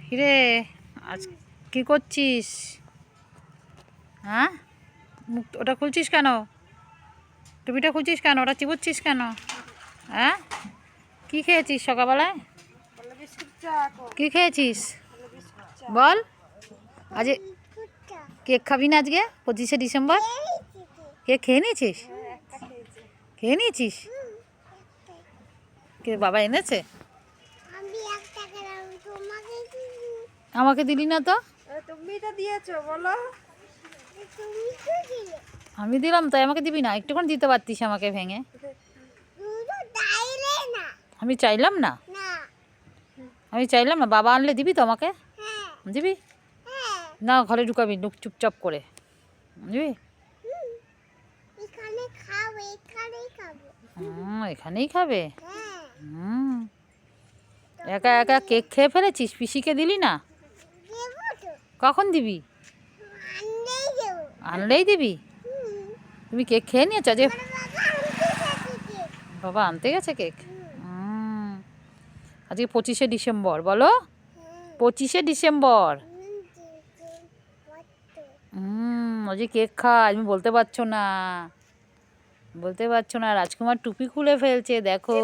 কিরে আজ কি করছিস? হ্যাঁ, মুখ ওটা খুলছিস কেন? টুপিটা খুলছিস কেন? ওটা চিবুচ্ছিস কেন? হ্যাঁ, কি খেয়েছিস সকালবেলায়? কি খেয়েছিস বল? আজ কেক খাবি না আজকে 25শে ডিসেম্বর? কেক খেয়ে নিয়েছিস? খেয়ে নিয়েছিস? কে বাবা এনেছে? আমাকে দিলি না তো? তুমি তো দিয়েছো, বলো। আমি দিলাম তাই আমাকে দিবি না? একটুখানি দিতে পারতিস আমাকে ভেঙে। আমি চাইলাম না, আমি চাইলাম না। বাবা আনলে দিবি তো আমাকে? দিবি না? ঘরে ঢুকাবি চুপচাপ করে দিবি? এখানেই খাবে? একা একা কেক খেয়ে ফেলেছিস, পিসিকে দিলি না? কখন দিবি? আনলেই দিবি? তুমি কেক খেয়ে নিয়েছো যে? বাবা আনতে গেছে কেক? আজকে 25শে ডিসেম্বর, বলো 25শে ডিসেম্বর। আজকে কেক খায়, তুমি বলতে পারছো না, বলতে পারছো না। রাজকুমার টুপি খুলে ফেলছে, দেখো।